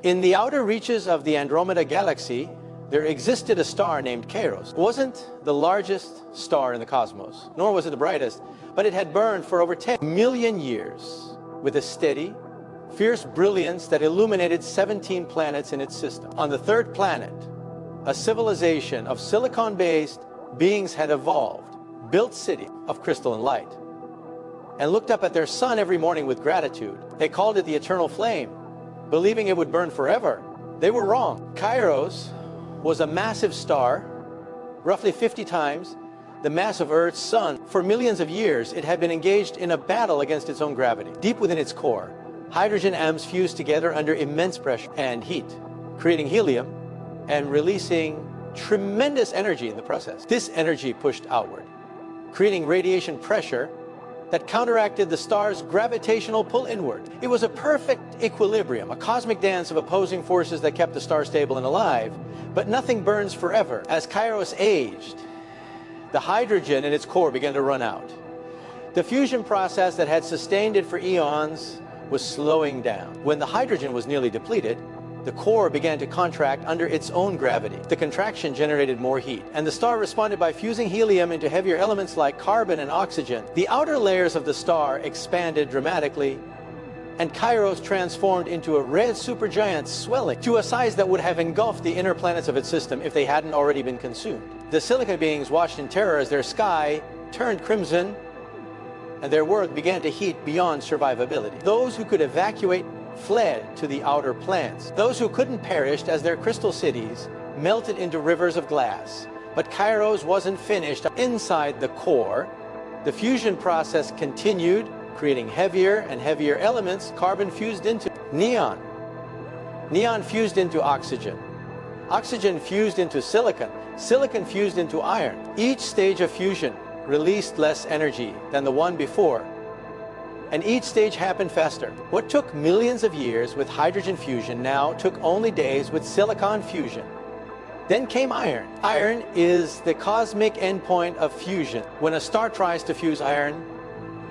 In the outer reaches of the Andromeda galaxy, there existed a star named Kairos. It wasn't the largest star in the cosmos, nor was it the brightest, but it had burned for over 10 million years with a steady, fierce brilliance that illuminated 17 planets in its system. On the third planet, a civilization of silicon-based beings had evolved, built city of crystalline light, and looked up at their sun every morning with gratitude. They called it the eternal flame, believing it would burn forever. They were wrong. Kairos was a massive star, roughly 50 times the mass of Earth's sun. For millions of years, it had been engaged in a battle against its own gravity. Deep within its core, hydrogen atoms fused together under immense pressure and heat, creating helium and releasing tremendous energy in the process. This energy pushed outward, creating radiation pressure that counteracted the star's gravitational pull inward. It was a perfect equilibrium, a cosmic dance of opposing forces that kept the star stable and alive. But nothing burns forever. As Kairos aged, the hydrogen in its core began to run out. The fusion process that had sustained it for eons was slowing down. When the hydrogen was nearly depleted, the core began to contract under its own gravity. The contraction generated more heat, and the star responded by fusing helium into heavier elements like carbon and oxygen. The outer layers of the star expanded dramatically, and Kairos transformed into a red supergiant, swelling to a size that would have engulfed the inner planets of its system if they hadn't already been consumed. The silica beings watched in terror as their sky turned crimson, and their world began to heat beyond survivability. Those who could evacuate fled to the outer planets. Those who couldn't perished as their crystal cities melted into rivers of glass. But Kairos wasn't finished. Inside the core, the fusion process continued, creating heavier and heavier elements. Carbon fused into neon. Neon fused into oxygen. Oxygen fused into silicon. Silicon fused into iron. Each stage of fusion released less energy than the one before, and each stage happened faster. What took millions of years with hydrogen fusion now took only days with silicon fusion. Then came iron. Iron is the cosmic endpoint of fusion. When a star tries to fuse iron,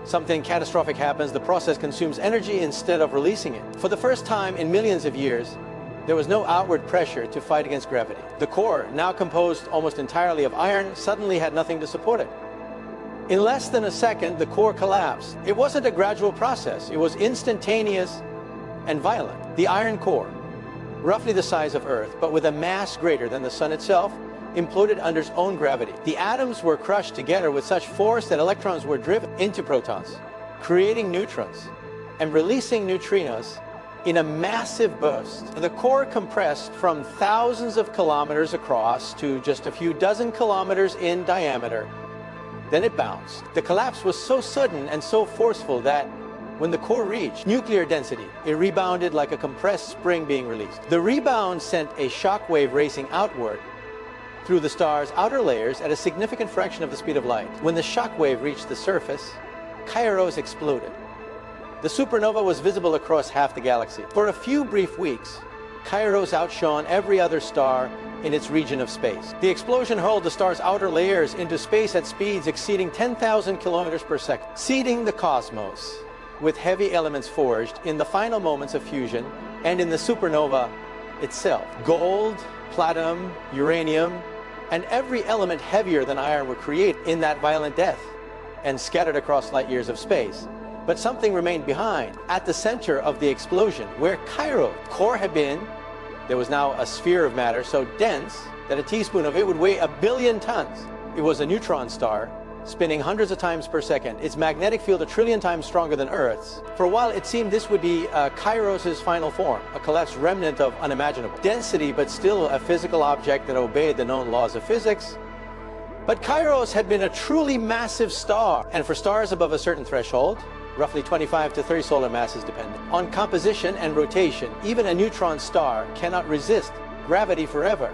something catastrophic happens. The process consumes energy instead of releasing it. For the first time in millions of years, there was no outward pressure to fight against gravity. The core, now composed almost entirely of iron, suddenly had nothing to support it. In less than a second, the core collapsed. It wasn't a gradual process. It was instantaneous and violent. The iron core, roughly the size of Earth, but with a mass greater than the sun itself, imploded under its own gravity. The atoms were crushed together with such force that electrons were driven into protons, creating neutrons and releasing neutrinos in a massive burst. The core compressed from thousands of kilometers across to just a few dozen kilometers in diameter. Then it bounced. The collapse was so sudden and so forceful that when the core reached nuclear density, it rebounded like a compressed spring being released. The rebound sent a shockwave racing outward through the star's outer layers at a significant fraction of the speed of light. When the shockwave reached the surface, Kairos exploded. The supernova was visible across half the galaxy. For a few brief weeks, Kairos outshone every other star in its region of space. The explosion hurled the star's outer layers into space at speeds exceeding 10,000 kilometers per second, seeding the cosmos with heavy elements forged in the final moments of fusion and in the supernova itself. Gold, platinum, uranium, and every element heavier than iron were created in that violent death and scattered across light years of space. But something remained behind. At the center of the explosion, where Kairos' core had been, there was now a sphere of matter so dense that a teaspoon of it would weigh 1 billion tons. It was a neutron star, spinning hundreds of times per second, its magnetic field 1 trillion times stronger than Earth's. For a while, it seemed this would be Kairos' final form, a collapsed remnant of unimaginable density, but still a physical object that obeyed the known laws of physics. But Kairos had been a truly massive star, and for stars above a certain threshold, roughly 25 to 30 solar masses dependent on composition and rotation, even a neutron star cannot resist gravity forever.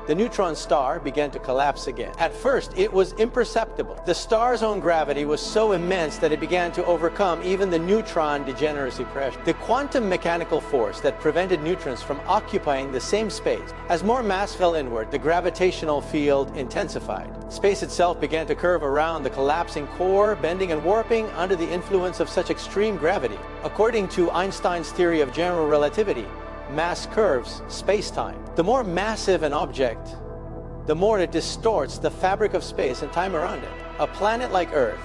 The neutron star began to collapse again. At first, it was imperceptible. The star's own gravity was so immense that it began to overcome even the neutron degeneracy pressure. The quantum mechanical force that prevented neutrons from occupying the same space. As more mass fell inward, the gravitational field intensified. Space itself began to curve around the collapsing core, bending and warping under the influence of such extreme gravity. According to Einstein's theory of general relativity, mass curves space-time. The more massive an object, the more it distorts the fabric of space and time around it. A planet like Earth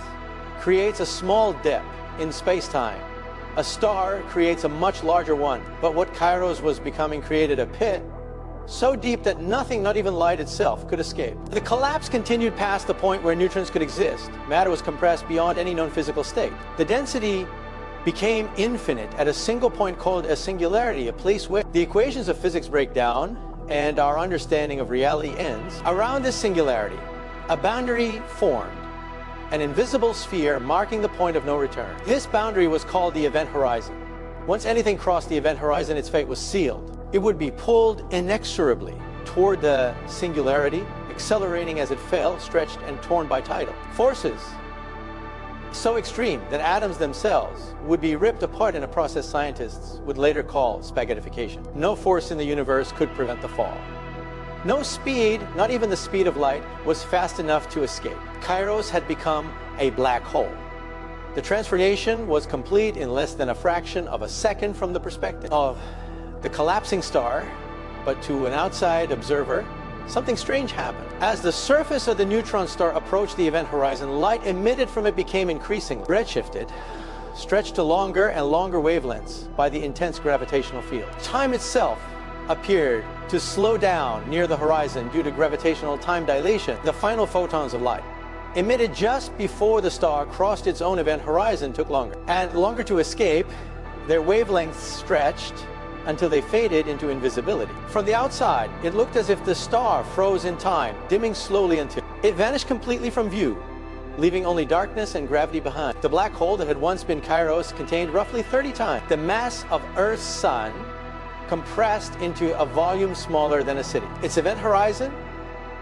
creates a small dip in space-time. A star creates a much larger one. But what Kairos was becoming created a pit so deep that nothing, not even light itself, could escape. The collapse continued past the point where neutrons could exist. Matter was compressed beyond any known physical state. The density became infinite at a single point called a singularity, a place where the equations of physics break down and our understanding of reality ends. Around this singularity, a boundary formed, an invisible sphere marking the point of no return. This boundary was called the event horizon. Once anything crossed the event horizon, its fate was sealed. It would be pulled inexorably toward the singularity, accelerating as it fell, stretched and torn by tidal forces so extreme that atoms themselves would be ripped apart in a process scientists would later call spaghettification. No force in the universe could prevent the fall. No speed, not even the speed of light, was fast enough to escape. Kairos had become a black hole. The transformation was complete in less than a fraction of a second from the perspective of the collapsing star, but to an outside observer, something strange happened. As the surface of the neutron star approached the event horizon, light emitted from it became increasingly redshifted, stretched to longer and longer wavelengths by the intense gravitational field. Time itself appeared to slow down near the horizon due to gravitational time dilation. The final photons of light, emitted just before the star crossed its own event horizon, took longer and longer to escape. Their wavelengths stretched until they faded into invisibility. From the outside, it looked as if the star froze in time, dimming slowly until it vanished completely from view, leaving only darkness and gravity behind. The black hole that had once been Kairos contained roughly 30 times the mass of Earth's sun, compressed into a volume smaller than a city. Its event horizon,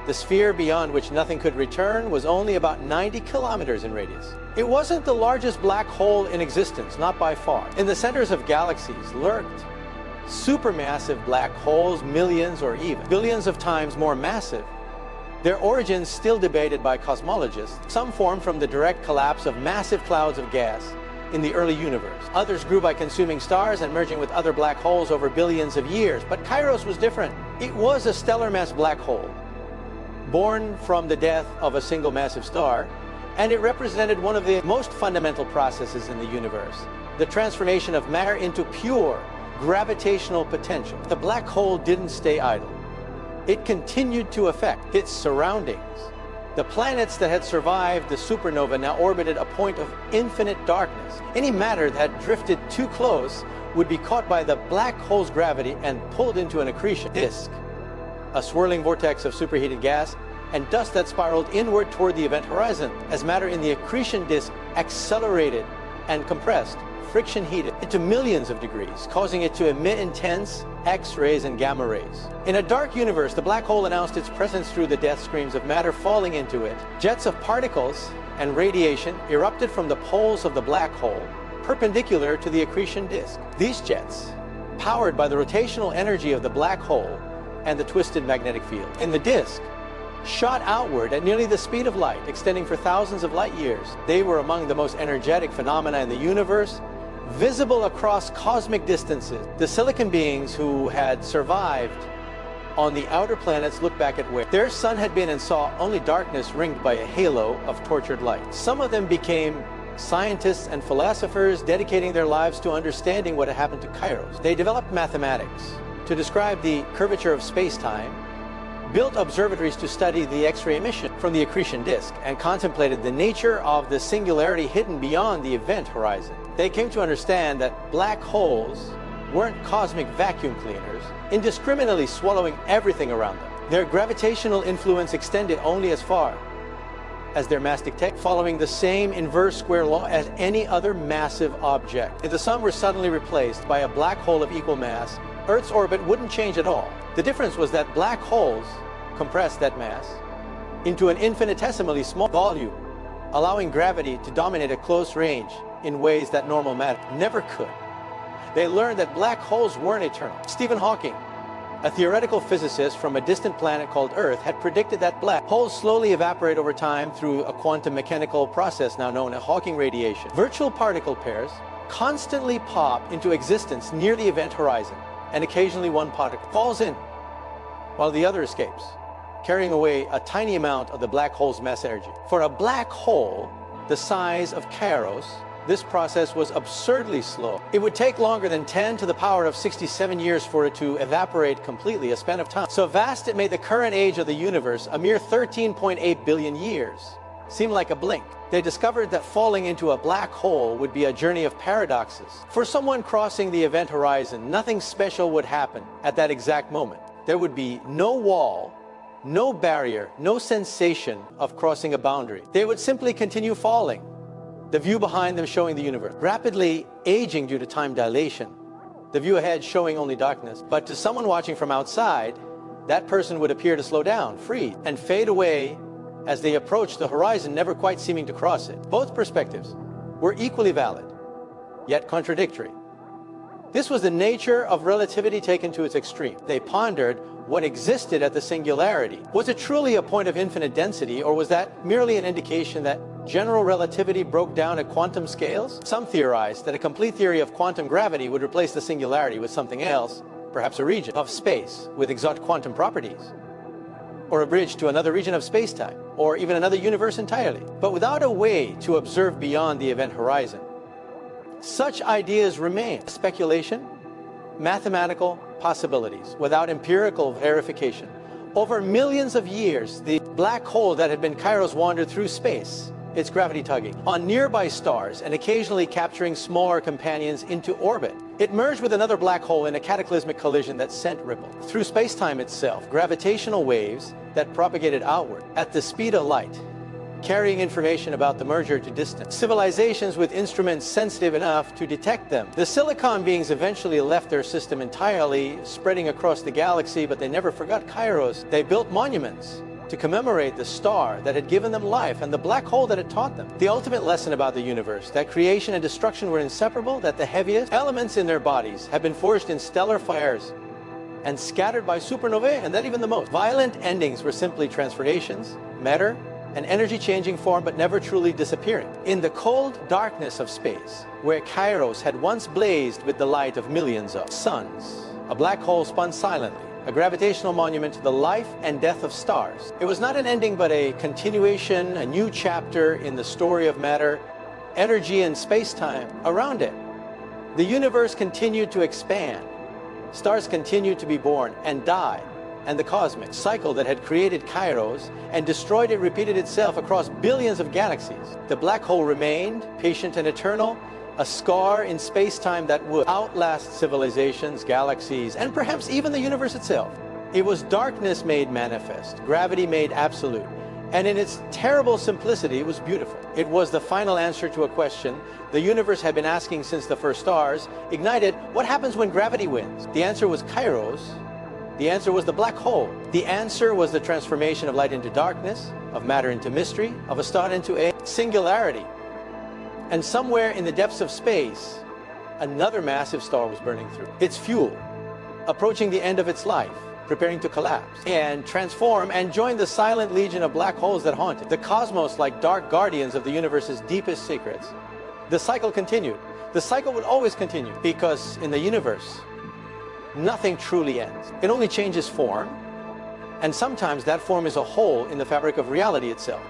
the sphere beyond which nothing could return, was only about 90 kilometers in radius. It wasn't the largest black hole in existence, not by far. In the centers of galaxies lurked supermassive black holes, millions or even billions of times more massive. Their origins still debated by cosmologists. Some formed from the direct collapse of massive clouds of gas in the early universe. Others grew by consuming stars and merging with other black holes over billions of years. But Kairos was different. It was a stellar mass black hole, born from the death of a single massive star, and it represented one of the most fundamental processes in the universe, the transformation of matter into pure gravitational potential. The black hole didn't stay idle. It continued to affect its surroundings. The planets that had survived the supernova now orbited a point of infinite darkness. Any matter that drifted too close would be caught by the black hole's gravity and pulled into an accretion disk, a swirling vortex of superheated gas and dust that spiraled inward toward the event horizon. As matter in the accretion disk accelerated and compressed, friction heated it to millions of degrees, causing it to emit intense X-rays and gamma rays. In a dark universe, the black hole announced its presence through the death screams of matter falling into it. Jets of particles and radiation erupted from the poles of the black hole, perpendicular to the accretion disk. These jets, powered by the rotational energy of the black hole and the twisted magnetic field in the disk, shot outward at nearly the speed of light, extending for thousands of light years. They were among the most energetic phenomena in the universe, visible across cosmic distances. The silicon beings who had survived on the outer planets looked back at where their sun had been and saw only darkness ringed by a halo of tortured light. Some of them became scientists and philosophers, dedicating their lives to understanding what had happened to Kairos. They developed mathematics to describe the curvature of space-time, built observatories to study the X-ray emission from the accretion disk, and contemplated the nature of the singularity hidden beyond the event horizon. They came to understand that black holes weren't cosmic vacuum cleaners, indiscriminately swallowing everything around them. Their gravitational influence extended only as far as their mass dictated, following the same inverse square law as any other massive object. If the sun were suddenly replaced by a black hole of equal mass, Earth's orbit wouldn't change at all. The difference was that black holes compressed that mass into an infinitesimally small volume, allowing gravity to dominate at close range in ways that normal matter never could. They learned that black holes weren't eternal. Stephen Hawking, a theoretical physicist from a distant planet called Earth, had predicted that black holes slowly evaporate over time through a quantum mechanical process now known as Hawking radiation. Virtual particle pairs constantly pop into existence near the event horizon, and occasionally one particle falls in, while the other escapes, carrying away a tiny amount of the black hole's mass energy. For a black hole the size of Kairos, this process was absurdly slow. It would take longer than 10 to the power of 67 years for it to evaporate completely, a span of time so vast it made the current age of the universe, a mere 13.8 billion years, seem like a blink. They discovered that falling into a black hole would be a journey of paradoxes. For someone crossing the event horizon, nothing special would happen at that exact moment. There would be no wall, no barrier, no sensation of crossing a boundary. They would simply continue falling, the view behind them showing the universe, rapidly aging due to time dilation, the view ahead showing only darkness. But to someone watching from outside, that person would appear to slow down, freeze, and fade away as they approach the horizon, never quite seeming to cross it. Both perspectives were equally valid, yet contradictory. This was the nature of relativity taken to its extreme. They pondered what existed at the singularity. Was it truly a point of infinite density, or was that merely an indication that general relativity broke down at quantum scales? Some theorized that a complete theory of quantum gravity would replace the singularity with something else, perhaps a region of space with exotic quantum properties, or a bridge to another region of space-time, or even another universe entirely. But without a way to observe beyond the event horizon, such ideas remain speculation, mathematical possibilities, without empirical verification. Over millions of years, the black hole that had been Kairos wandered through space, its gravity tugging on nearby stars and occasionally capturing smaller companions into orbit. It merged with another black hole in a cataclysmic collision that sent ripple through space-time itself, gravitational waves that propagated outward at the speed of light, carrying information about the merger to distant civilizations with instruments sensitive enough to detect them. The silicon beings eventually left their system entirely, spreading across the galaxy, but they never forgot Kairos. They built monuments to commemorate the star that had given them life and the black hole that had taught them. The ultimate lesson about the universe, that creation and destruction were inseparable, that the heaviest elements in their bodies have been forged in stellar fires and scattered by supernovae, and that even the most violent endings were simply transformations, matter, and energy changing form, but never truly disappearing. In the cold darkness of space, where Kairos had once blazed with the light of millions of suns, a black hole spun silently, a gravitational monument to the life and death of stars. It was not an ending, but a continuation, a new chapter in the story of matter, energy, and space-time around it. The universe continued to expand. Stars continued to be born and die. And the cosmic cycle that had created Kairos and destroyed it repeated itself across billions of galaxies. The black hole remained, patient and eternal, a scar in space-time that would outlast civilizations, galaxies, and perhaps even the universe itself. It was darkness made manifest, gravity made absolute, and in its terrible simplicity, it was beautiful. It was the final answer to a question the universe had been asking since the first stars ignited: what happens when gravity wins? The answer was Kairos. The answer was the black hole. The answer was the transformation of light into darkness, of matter into mystery, of a star into a singularity. And somewhere in the depths of space, another massive star was burning through. Its fuel, approaching the end of its life, preparing to collapse and transform and join the silent legion of black holes that haunted the cosmos like dark guardians of the universe's deepest secrets. The cycle continued. The cycle would always continue, because in the universe, nothing truly ends. It only changes form, and sometimes that form is a hole in the fabric of reality itself.